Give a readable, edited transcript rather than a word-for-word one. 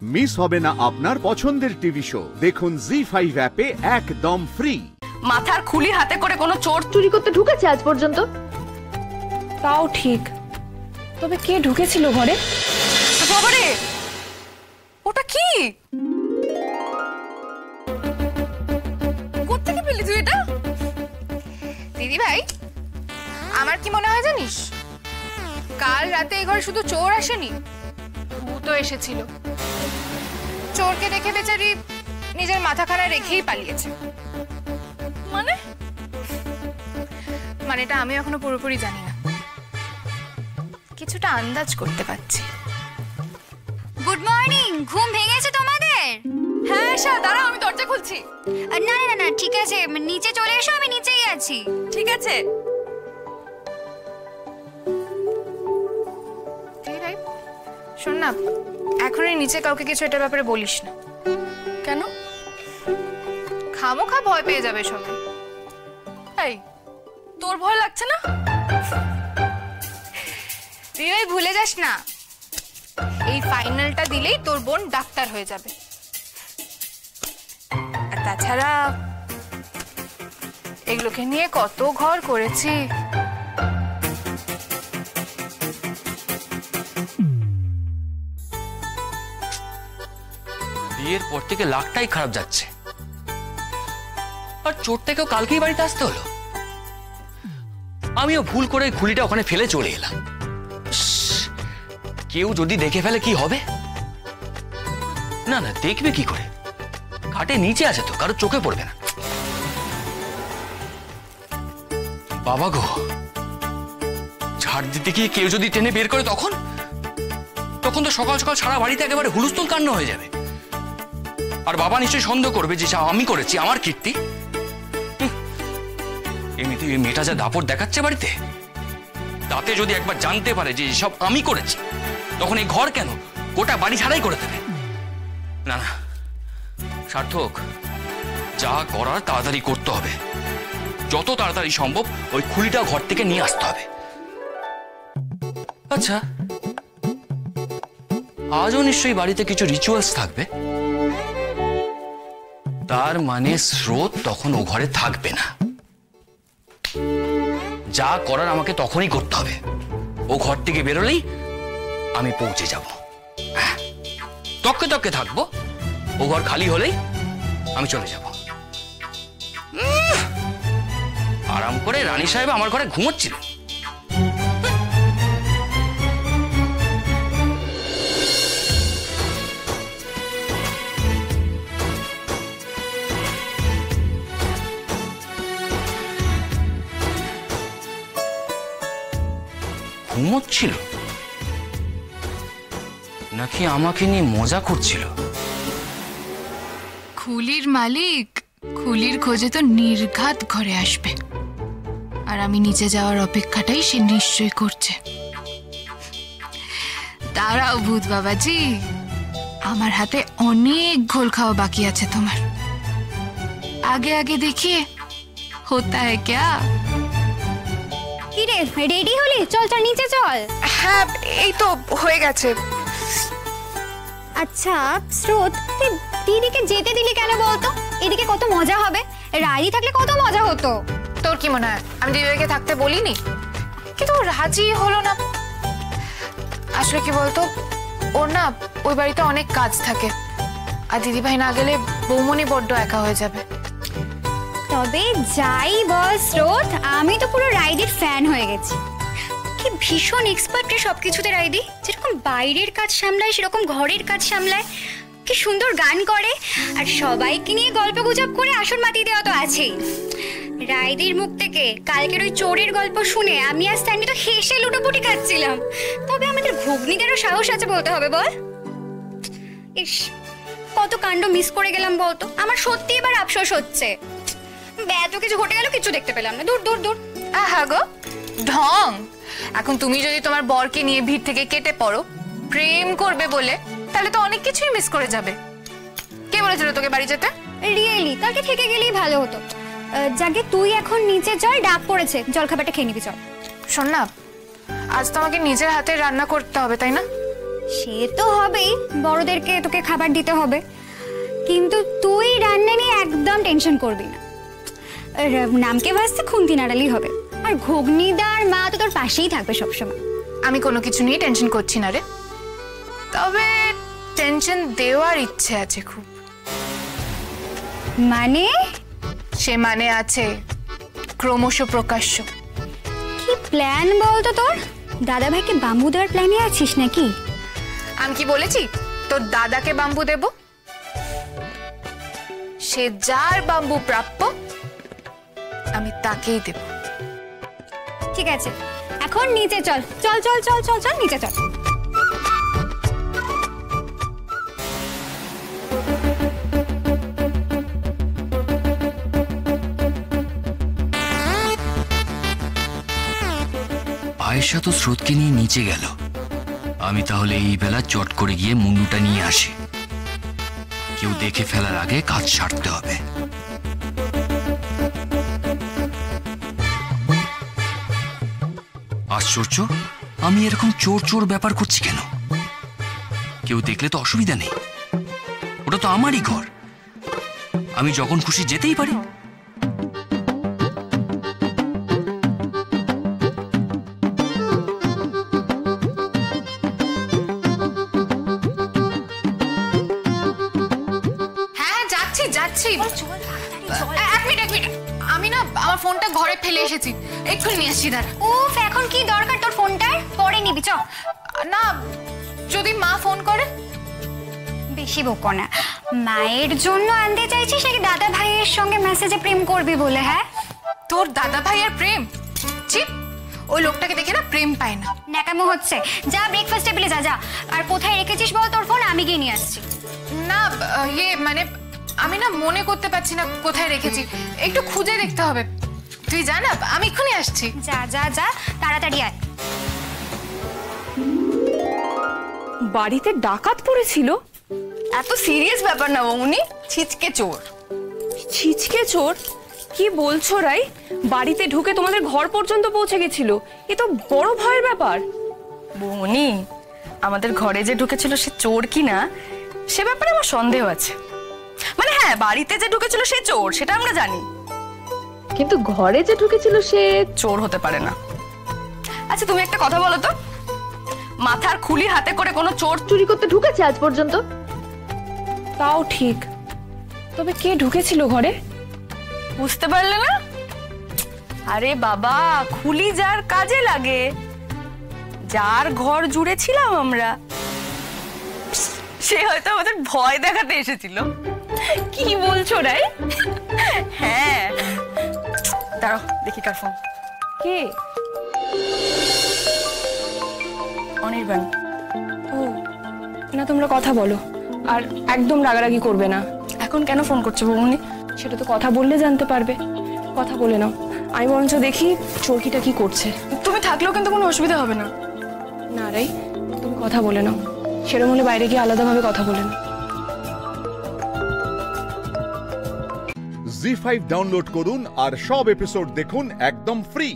Miss হবে না আপনার পছন্দের টিভি শো। দেখুন জি5 অ্যাপে একদম ফ্রি। মাথার খুলি হাতে করে কোনো চোর চুরি করতে ঢুকেছে আজ পর্যন্ত? তাও ঠিক, তবে কে ঢুকেছিল ঘরে? বাবারে, ওটা কি? কোত্থেকে পেলি তুই এটা? দিদি ভাই, আমার কি মনে হয় জানিস, কাল রাতে এই ঘরে শুধু চোর আসেনি, ভূতও এসেছিল। চোরকে দেখে বেচারি নিজের মাথাখানা রেখেই পালিয়েছে। মানেটা আমি এখনো পুরোপুরি জানি না, কিছুটা আন্দাজ করতে পারছি। Good morning. ঘুম ভেঙেছে তোমাদের? হ্যাঁ আশা, দাঁড়াও আমি দরজা খুলছি। না না না, ঠিক আছে, নিচে চলে এসো, আমি নিচেই আছি। ঠিক আছে। ভাই শোন না, এখনই নিচে কাউকে কিছু এটার ব্যাপারে বলিস না। কেন? খামোখা ভয় পেয়ে যাবে সবাই। এই, তোর ভয় লাগছে না? তুই ওই ভুলে যাস না, এই ফাইনালটা দিলেই তোর বোন ডাক্তার হয়ে যাবে। আর তাছাড়া এগুলোকে নিয়ে কত ঘর করেছি। বিয়ের পর থেকে লাখটাই খারাপ যাচ্ছে, আর চোরটাকেও কালকেই বাড়িতে আসতে হলো। আমিও ভুল করে খুলিটা ওখানে ফেলে চলে এলাম। কেউ যদি দেখে ফেলে কি হবে? না না, দেখবে কি করে? খাটে নিচে আছে তো, কারো চোখে পড়বে না। বাবা গো, ঝাড় দিতে গিয়ে কেউ যদি টেনে বের করে তখন তখন তো সকাল সকাল সারা বাড়িতে একেবারে হুলস্থুল কাণ্ড হয়ে যাবে। আর বাবা নিশ্চয়ই সন্দেহ করবে যে আমি করেছি, আমার কীর্তি। এমনিতে এই মেয়েটা যা দাপট দেখাচ্ছে বাড়িতে, তাতে যদি একবার জানতে পারে যে সব আমি করেছি, তখন এই ঘর কেন গোটা বাড়ি ছাড়াই করে দেবে। না না, সার্থক, যা করার তাড়াতাড়ি করতে হবে। যত তাড়াতাড়ি সম্ভব ওই খুলিটা ঘর থেকে নিয়ে আসতে হবে। আচ্ছা, আজও নিশ্চয়ই বাড়িতে কিছু রিচুয়ালস থাকবে। তার মানে স্রোত তখন ও ঘরে থাকবে না। যা করার আমাকে তখনই করতে হবে। ও ঘর থেকে বেরোলেই আমি পৌঁছে যাব। তককে তককে থাকবো, ও ঘর খালি হলেই আমি চলে যাব। আরাম করে রানী সাহেব আমার ঘরে ঘুমোচ্ছিল। ঘুমোচ্ছিল নাকি আমাকে নিয়ে মজা করছিল? খুলির মালিক খুলির খোঁজে তো নির্ঘাত ঘরে আসবে, আর আমি নিচে যাওয়ার অপেক্ষাটাই সে নিশ্চয়ই করছে। দাঁড়াও ভূত বাবাজি, আমার হাতে অনেক ঘোল খাওয়া বাকি আছে তোমার। আগে আগে দেখিয়ে হোতা হ্যায় ক্যা। কিরে, রেডি হলি? চল চল নিচে চল। হ্যাঁ, এই তো হয়ে গেছে। আচ্ছা স্রোত, তুই দিদিকে যেতে দিলি কেন বলতো? এদিকে কত মজা হবে, রাজি থাকলে কত মজা হতো। তোর কি মনে হয় আমি দিদিভাইকে থাকতে বলিনি? কিন্তু রাজি হলো না। আসলে কি বলতো, ওর না ওই বাড়িতে অনেক কাজ থাকে, আর দিদিভাই না গেলে বৌমনি বড্ড একা হয়ে যাবে। তবে যাই বল স্রোত, আমি তো পুরো রাইডির ফ্যান হয়ে গেছি। কি ভীষণ এক্সপার্ট রে সবকিছুতে রাইডি। যেরকম বাইরের কাজ সামলায় সেরকম ঘরের কাজ সামলায়, কি সুন্দর গান করে, আর সবাইকে নিয়ে গল্প গুজব করে আসন মাতিয়ে দেওয়া তো আছেই। রাইডির মুখ থেকে কালকের ওই চোরের গল্প শুনে আমি আর স্ট্যান্ডি তো হেসে লুটোপুটি খাচ্ছিলাম। তবে আমাদের ঘুগনিদেরও সাহস আছে বলতে হবে, বল। ইস, কত কাণ্ড মিস করে গেলাম বলতো। আমার সত্যি এবার আফসোস হচ্ছে, এত কিছু ঘটে গেল, কিছু দেখতে পেলাম না। দূর দূর দূর। আহা গো ঢং, এখন তুমি যদি তোমার বরকে নিয়ে ভিড় থেকে কেটে পড়ো প্রেম করবে বলে, তাহলে তো অনেক কিছুই মিস করে যাবে। কে বলেছিল তোকে বাড়ি যেতে? রিয়েলি তাকে থেকে গেলেই ভালো হতো। যাকে তুই এখন নিচে চল, ডাক পড়েছে, জল খাবারটা খেয়ে নিবি চল। শোন না, আজ তো আমাকে নিজের হাতে রান্না করতে হবে, তাই না? সে তো হবেই, বড়দেরকে তোকে খাবার দিতে হবে, কিন্তু তুই রান্না নিয়ে একদম টেনশন করবি না। নামকে ভাসতে খুন্তি নাড়ালেই হবে, আর ঘুগনিদার মা তো তোর পাশেই থাকবে সবসময়। আমি কোনো কিছু নিয়ে টেনশন করছি না রে, তবে টেনশন দেওয়ার ইচ্ছে আছে খুব। মানে? সে মানে আছে ক্রমশ প্রকাশ্য। কি প্ল্যান বলতো তোর? দাদা ভাইকে বাম্বু দেওয়ার প্ল্যানে আছিস নাকি? আমি কি বলেছি তোর দাদাকে বাম্বু দেব? সে যার বাম্বু প্রাপ্য আমি তাকেই দেব। ঠিক আছে, এখন নিচে চল, চল চল চল চল চল নিচে চল। আয়েশা তো স্রোতকে নিয়ে নিচে গেল, আমি তাহলে এই বেলা চট করে গিয়ে মুন্ডুটা নিয়ে আসি। কেউ দেখে ফেলার আগে কাজ সারতে হবে। আশ্চর্য, আমি এরকম চোর চোর ব্যাপার করছি কেন? কেউ দেখলে তো অসুবিধা নেই, ওটা তো আমারই ঘর, আমি যখন খুশি যেতেই পারি। হ্যাঁ যাচ্ছি যাচ্ছি। এক মিনিট, আমি না আমার ফোনটা ঘরে ফেলে এসেছি, এক্ষুনি নিয়ে আসছি। দাঁড়া। উফ, এখন কি দরকার তোর ফোনটার? পরে নিবি চ। না, যদি মা ফোন করে? বেশি বকো না। মায়ের জন্য আনতে চাইছিস নাকি দাদা ভাইয়ের সঙ্গে মেসেজে প্রেম করবি বলে? হ্যাঁ, তোর দাদা ভাইয়ের প্রেম? চিপ, ওই লোকটাকে দেখে না প্রেম পায় না। ন্যাকামো হচ্ছে। যা ব্রেকফাস্ট টেবিলে যা যা। আর কোথায় রেখেছিস বল তোর ফোন, আমি গিয়ে নিয়ে আসছি। না মানে আমি না মনে করতে পারছি না কোথায় রেখেছি, একটু খুঁজে দেখতে হবে। তুই জানা, আমি এক্ষুনি আসছি। যা যা যা, তাড়াতাড়ি আয়। বাড়িতে ডাকাত পড়েছিল? এত সিরিয়াস ব্যাপার না বৌনি, ছিচকে চোর। ছিচকে চোর? কি বলছো রাই? বাড়িতে ঢুকে তোমাদের ঘর পর্যন্ত পৌঁছে গেছিল, এ তো বড় ভয়ের ব্যাপার। বৌনি, আমাদের ঘরে যে ঢুকেছিল সে চোর কিনা সে ব্যাপারে আমার সন্দেহ আছে। মানে হ্যাঁ, বাড়িতে যে ঢুকেছিল সে চোর সেটা আমরা জানি, কিন্তু ঘরে যে ঢুকেছিল সে চোর হতে পারে না। আচ্ছা তুমি একটা কথা বলো তো, মাথার খুলি হাতে করে কোনো চোর চুরি করতে ঢুকেছে আজ পর্যন্ত? তাও ঠিক, তবে কে ঢুকেছিল ঘরে? বুঝতে পারলে না? আরে বাবা, খুলি যার কাজে লাগে, যার ঘর জুড়ে ছিলাম আমরা, সে হয়তো আমাদের ভয় দেখাতে এসেছিল। কি বলছো রাই? হ্যাঁ, দাঁড়াও দেখি কার ফোন। কে? অনির্বাণ। ও না, তোমরা কথা বলো আর একদম রাগারাগি করবে না। এখন কেন ফোন করছো বৌমনি? সেটা তো কথা বললে জানতে পারবে, কথা বলে নাও। আমি বরঞ্চ দেখি চোরকিটা কি করছে। তুমি থাকলেও কিন্তু কোনো অসুবিধা হবে না। না রাই, তুমি কথা বলে নাও, সেরকম হলে বাইরে গিয়ে আলাদাভাবে কথা বলে নাও। জি5 ডাউনলোড করুন আর সব এপিসোড দেখুন একদম ফ্রি।